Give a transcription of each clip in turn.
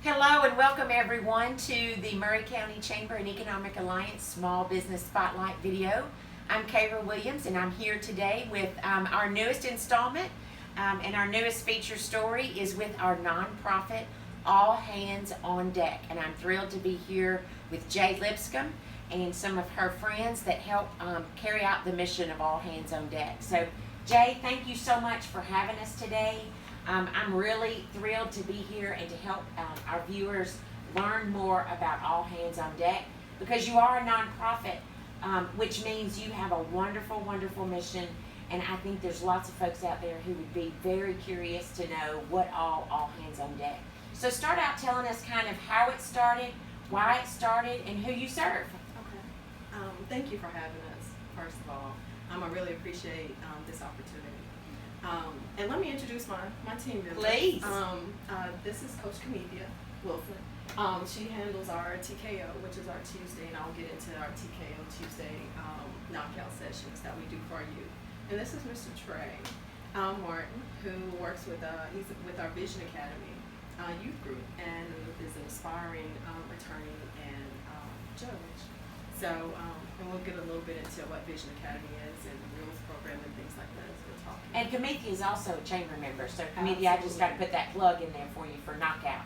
Hello and welcome everyone to the Maury County Chamber and Economic Alliance Small Business Spotlight video. I'm Kayra Williams and I'm here today with our newest installment and our newest feature story is with our nonprofit All Hands on Deck, and I'm thrilled to be here with Jay Lipscomb and some of her friends that help carry out the mission of All Hands on Deck. So Jay, thank you so much for having us today. I'm really thrilled to be here and to help our viewers learn more about All Hands on Deck, because you are a nonprofit, which means you have a wonderful, wonderful mission, and I think there's lots of folks out there who would be very curious to know what All Hands on Deck. So start out telling us kind of how it started, why it started, and who you serve. Okay. Thank you for having us, first of all. I really appreciate this opportunity. And let me introduce my team members. Please. This is Coach Camethia Wilson. She handles our TKO, which is our Tuesday, and I'll get into our TKO Tuesday knockout sessions that we do for our youth. And this is Mr. Trey Martin, who works with he's with our Vision Academy youth group and is an aspiring attorney and judge. So, and we'll get a little bit into what Vision Academy is and the rules program and things like that as we're talking. And Camethia is also a chamber member, so Camethia, I just got to put that plug in there for you for knockout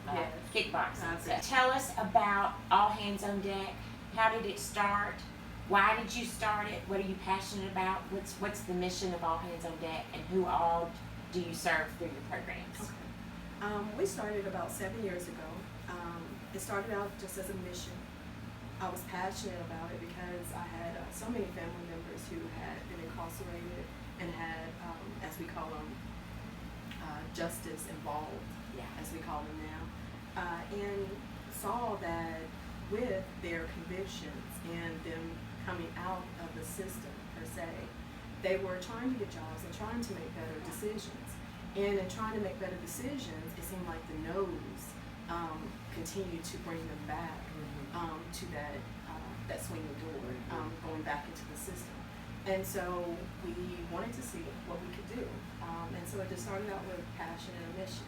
Yes. kickboxing. So Okay. tell us about All Hands on Deck. How did it start? Why did you start it? What are you passionate about? What's the mission of All Hands on Deck, and who all do you serve through your programs? Okay. We started about 7 years ago. It started out just as a mission. I was passionate about it because I had so many family members who had been incarcerated and had, as we call them, justice involved, Yeah. as we call them now, and saw that with their convictions and them coming out of the system per se, they were trying to get jobs and trying to make better decisions. And in trying to make better decisions, it seemed like the no's continued to bring them back to that swinging door, going back into the system. And so we wanted to see what we could do. And so it just started out with passion and a mission.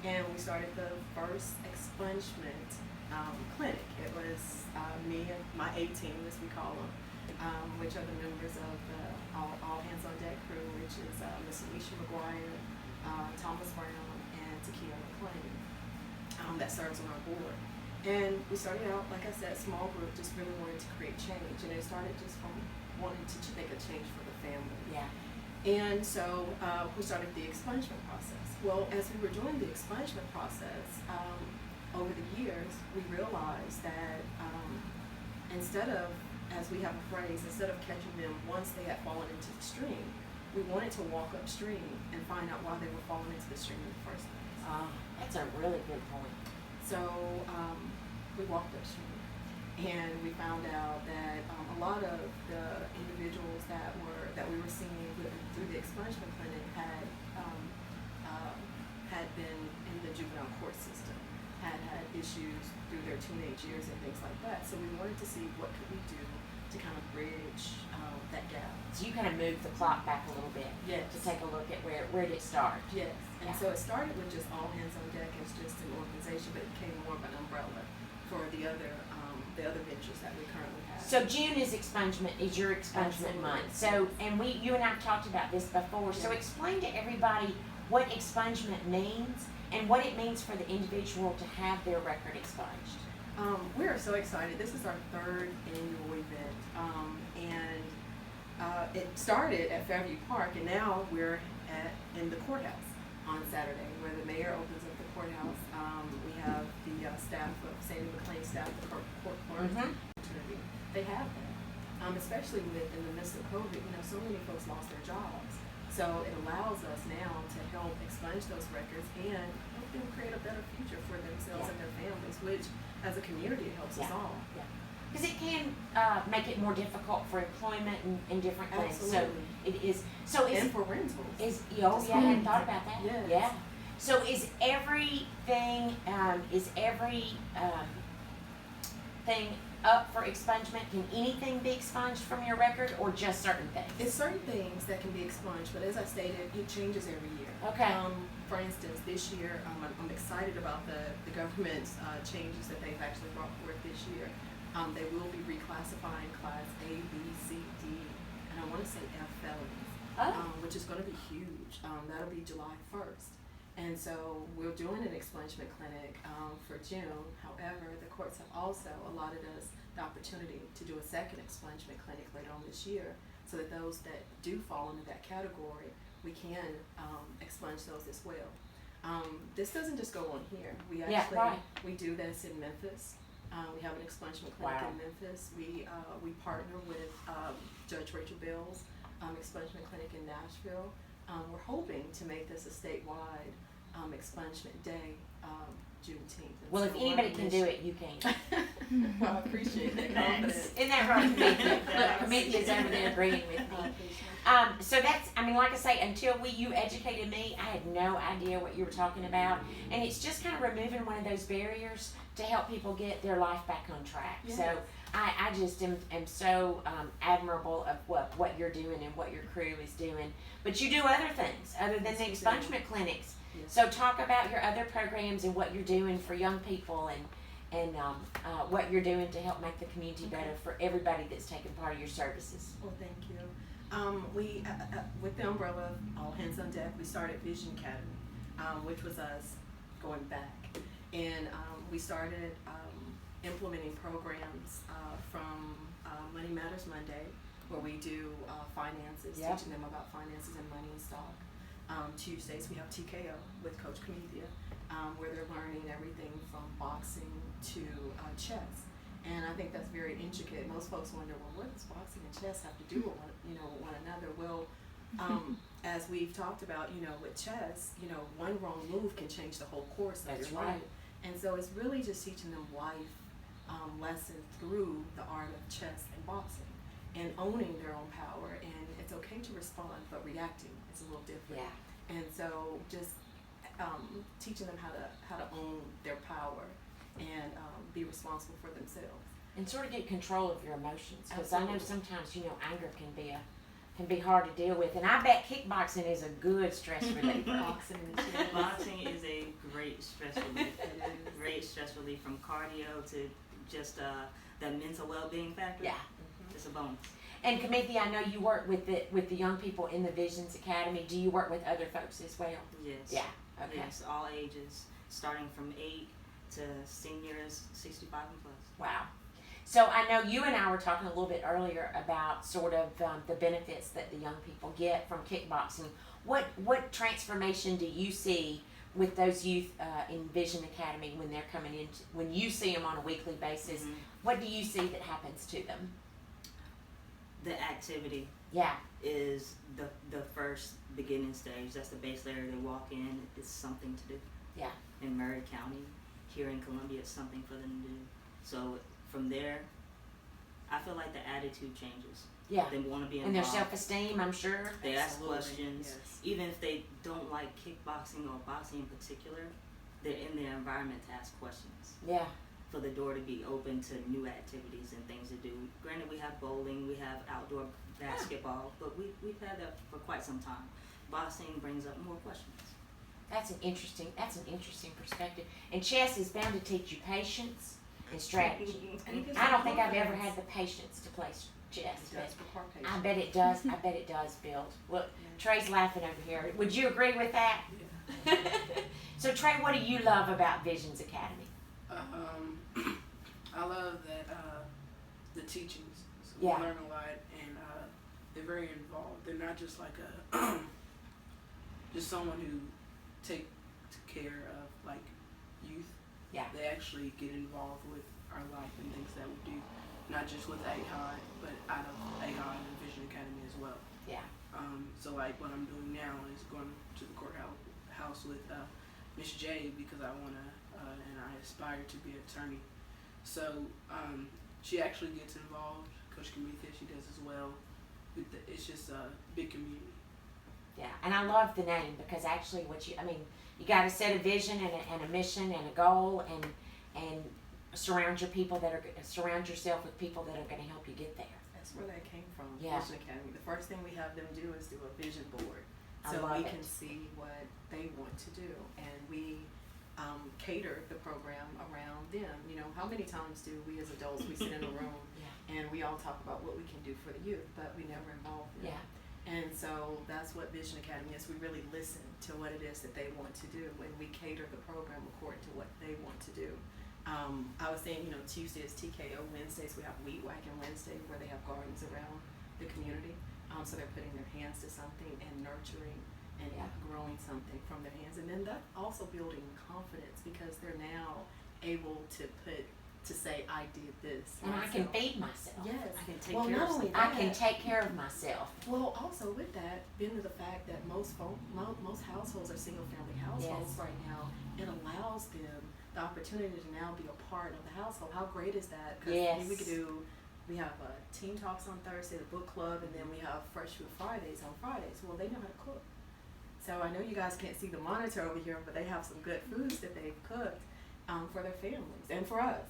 And we started the first expungement clinic. It was me and my A team, as we call them, which are the members of the All Hands on Deck crew, which is Miss Alicia McGuire, Thomas Brown, and Takia McLean, that serves on our board. And we started out, like I said, small group, just really wanted to create change. And it started just from wanting to make a change for the family. Yeah. And so we started the expungement process. Well, as we were doing the expungement process, over the years, we realized that instead of, as we have a phrase, instead of catching them once they had fallen into the stream, we wanted to walk upstream and find out why they were falling into the stream in the first place. That's a really good point. So we walked upstream, and we found out that a lot of the individuals that we were seeing through the expungement clinic had been in the juvenile court system, had issues through their teenage years and things like that. So we wanted to see what could we do to kind of bridge that gap. So you kind of moved the clock back a little bit. Yes. To take a look at where did it start? Yes, and Yeah. so it started with just All Hands on Deck as just an organization, but it became more of an umbrella for the other ventures that we currently have. So June is your expungement Absolutely. month. So, and you and I have talked about this before. So Yeah. explain to everybody what expungement means and what it means for the individual to have their record expunged. We are so excited. This is our third annual event, and it started at Fairview Park, and now we're in the courthouse on Saturday, where the mayor opens up the courthouse. We have the staff of Sandy McLean staff, the court clerk opportunity. They have that, especially in the midst of COVID. So many folks lost their jobs, so it allows us now to help expunge those records and help them create a better future for themselves and their families, which as a community it helps us all. Yeah. Because it can make it more difficult for employment and different things. Absolutely. So it is. So And for rentals. I hadn't thought about that. Yes. Yeah. So is everything thing up for expungement? Can anything be expunged from your record, or just certain things? It's certain things that can be expunged, but as I stated, it changes every year. Okay. For instance, this year, I'm excited about the government's changes that they've actually brought forth this year. They will be reclassifying class A, B, C, D, and I want to say F felonies, which is going to be huge. That'll be July 1st. And so we're doing an expungement clinic for June. However, the courts have also allotted us the opportunity to do a second expungement clinic later on this year, so that those that do fall into that category, we can expunge those as well. This doesn't just go on here. We actually we do this in Memphis. We have an expungement clinic in Memphis. We partner with Judge Rachel Bell's expungement clinic in Nashville. We're hoping to make this a statewide expungement day, Juneteenth. And Well, so if anybody can do it, you can. Well, I appreciate that confidence. Isn't that right, Committee? Look, Committee is over there agreeing with me. So that's, I mean, like I say, until you educated me, I had no idea what you were talking about. And it's just kind of removing one of those barriers to help people get their life back on track. Yes. So I just am so admirable of what you're doing and what your crew is doing. But you do other things other than the expungement clinics. Yes. So talk about your other programs and what you're doing for young people and what you're doing to help make the community better for everybody that's taking part of your services. Well, thank you. We, with the umbrella of All Hands on Deck, we started Vision Academy, which was us going back. And we started implementing programs from Money Matters Monday, where we do finances, teaching them about finances and money and stock. Tuesdays we have TKO with Coach Comethia, where they're learning everything from boxing to chess. And I think that's very intricate. Most folks wonder, well, what does boxing and chess have to do with one another? Well, as we've talked about, with chess, one wrong move can change the whole course of your life. And so it's really just teaching them life lessons through the art of chess and boxing, and owning their own power. And it's okay to respond, but reacting is a little different. Yeah. And so just teaching them how to own their power and be responsible for themselves. And sort of get control of your emotions, because I know sometimes anger can be hard to deal with, and I bet kickboxing is a good stress reliever. Boxing is a great stress relief. Great stress relief, from cardio to just that mental well-being factor. Yeah, it's a bonus. And Comethia, I know you work with the young people in the Visions Academy. Do you work with other folks as well? Yes. Yeah. Okay. Yes, all ages, starting from 8 to seniors 65 and plus. Wow. So I know you and I were talking a little bit earlier about sort of the benefits that the young people get from kickboxing. What transformation do you see with those youth in Vision Academy when they're coming in? When you see them on a weekly basis, what do you see that happens to them? The activity is the first beginning stage. That's the base layer they walk in. It's something to do. Yeah. In Maury County, here in Columbia, it's something for them to do. So from there, I feel like the attitude changes. Yeah. They want to be involved. And their self-esteem, I'm sure. They ask questions. Yes. Even if they don't like kickboxing or boxing in particular, they're in their environment to ask questions. Yeah. For the door to be open to new activities and things to do. Granted, we have bowling, we have outdoor basketball, but we've had that for quite some time. Boxing brings up more questions. That's an interesting perspective. And chess is bound to teach you patience and strategy. I don't think I've ever had the patience to play chess. But I bet it does. I bet it does build. Look, Trey's laughing over here. Would you agree with that? Yeah. So Trey, what do you love about Visions Academy? I love that the teachings. So we learn a lot, and they're very involved. They're not just like a just someone who takes care of like youth. Yeah. They actually get involved with our life and things that we do, not just with AHOD, but out of AHOD and Vision Academy as well. Yeah. So like what I'm doing now is going to the courthouse with Miss J, because I want to and I aspire to be an attorney. So she actually gets involved. Coach Comethia, she does as well. It's just a big community. Yeah, and I love the name, because actually you got to set a vision and a mission and a goal, and surround yourself with people that are going to help you get there. That's where that came from, Yeah. Vision Academy. The first thing we have them do is do a vision board. I So love we it. can see what they want to do. And we cater the program around them. You know, how many times do we as adults, we sit in a room Yeah. and we all talk about what we can do for the youth, but we never involve them. Yeah. And so that's what Vision Academy is. We really listen to what it is that they want to do, and we cater the program according to what they want to do. I was saying, you know, Tuesday is TKO, Wednesdays we have Weed Whacking Wednesday, where they have gardens around the community. So they're putting their hands to something and nurturing and Yeah. growing something from their hands. And then that also building confidence, because they're now able to say, I did this. And I can myself. feed myself. Yes. I can take Well, care not of only something. I can that, take care of myself. well, also with that, been to the fact that most households are single family households Yes. right now, it allows them the opportunity to now be a part of the household. How great is that? 'Cause Yes. we have team talks on Thursday, the book club, and then we have Fresh Food Fridays on Fridays. Well, they know how to cook. So I know you guys can't see the monitor over here, but they have some good foods that they've cooked for their families and for us.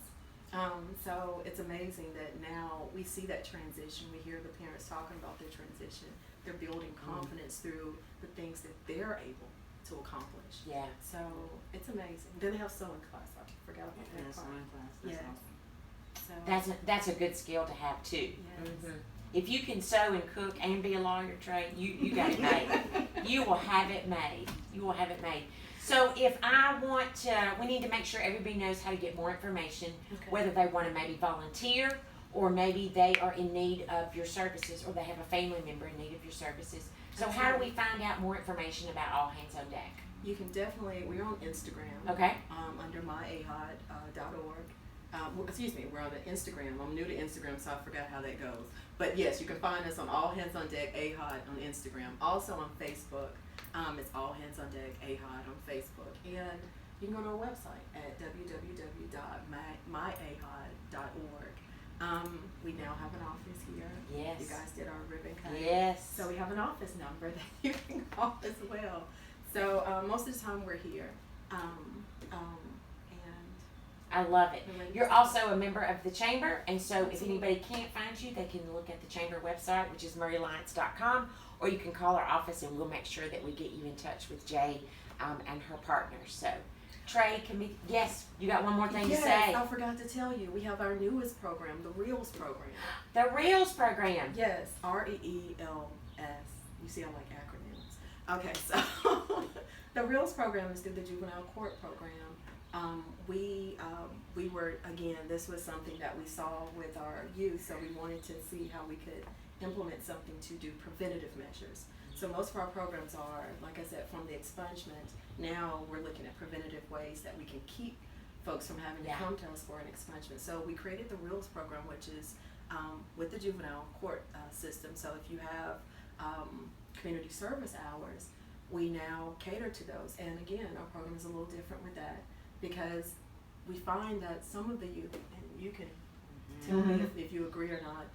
So it's amazing that now we see that transition. We hear the parents talking about their transition. They're building confidence through the things that they're able to accomplish. Yeah. So it's amazing. Then they have sewing class. I forgot about Yeah, that part. sewing class. That's Yeah. awesome. So That's a good skill to have too. yes. Mhm. If you can sew and cook and be a lawyer, Trey, you got it made. You will have it made. You will have it made. So if I want to, we need to make sure everybody knows how to get more information, Okay. whether they want to maybe volunteer, or maybe they are in need of your services, or they have a family member in need of your services. So how do we find out more information about All Hands on Deck? You can definitely, we're on Instagram. Okay? Under myahod.org. Excuse me, we're on the Instagram. I'm new to Instagram, so I forgot how that goes. But yes, you can find us on All Hands on Deck AHOD on Instagram. Also on Facebook, it's All Hands on Deck AHOD on Facebook. And you can go to our website at www.myahod.org. We now have an office here. Yes. You guys did our ribbon cutting. Yes. So we have an office number that you can call as well. So most of the time we're here. And I love it. the ladies- You're also a member of the chamber, and so if anybody can't find you, they can look at the chamber website, which is murrayalliance.com, or you can call our office and we'll make sure that we get you in touch with Jay and her partners. So, Trey, yes, you got one more thing yes, to say. I forgot to tell you, we have our newest program, the Reels program. The Reels program. Yes, REELS. You see, I like acronyms. Okay, so the Reels program is through the juvenile court program. We were, again, this was something that we saw with our youth, so we wanted to see how we could implement something to do preventative measures. So most of our programs are, like I said, from the expungement. Now we're looking at preventative ways that we can keep folks from having to Yeah. come to us for an expungement. So we created the Reels program, which is with the juvenile court system. So if you have community service hours, we now cater to those. And again, our program is a little different with that, because we find that some of the youth, and you can tell me if you agree or not,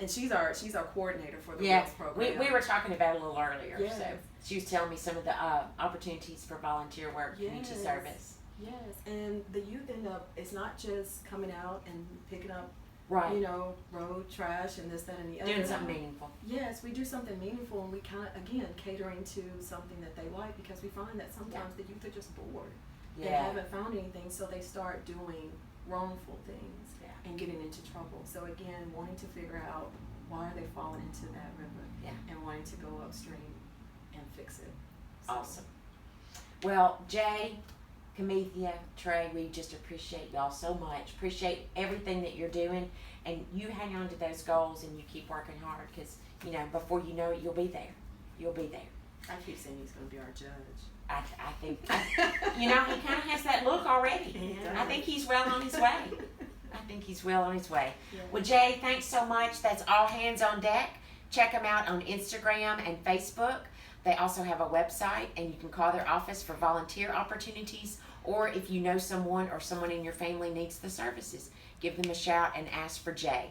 and she's our coordinator for the Yeah, Reels program. we were talking about it a little earlier. Yes. So she was telling me some of the opportunities for volunteer work, community Yes. service. Yes, and the youth end up, it's not just coming out and picking up, Right. you know, road trash and this, that, and the other. Doing something meaningful. Yes, we do something meaningful, and we kind of, again, catering to something that they like, because we find that sometimes the youth are just bored. They Yeah. haven't found anything, so they start doing wrongful things Yeah. and getting into trouble. So again, wanting to figure out why are they falling into that river, Yeah. and wanting to go upstream and fix it. So, Awesome. Well, Jay, Camethea, Trey, we just appreciate y'all so much. Appreciate everything that you're doing, and you hang on to those goals and you keep working hard, because you know before you know it, you'll be there. You'll be there. I keep saying he's going to be our judge. I think, you know, he kind of has that look already. He does. I think he's well on his way. I think he's well on his way. Yeah. Well, Jay, thanks so much. That's All Hands on Deck. Check them out on Instagram and Facebook. They also have a website, and you can call their office for volunteer opportunities, or if you know someone or someone in your family needs the services, give them a shout and ask for Jay.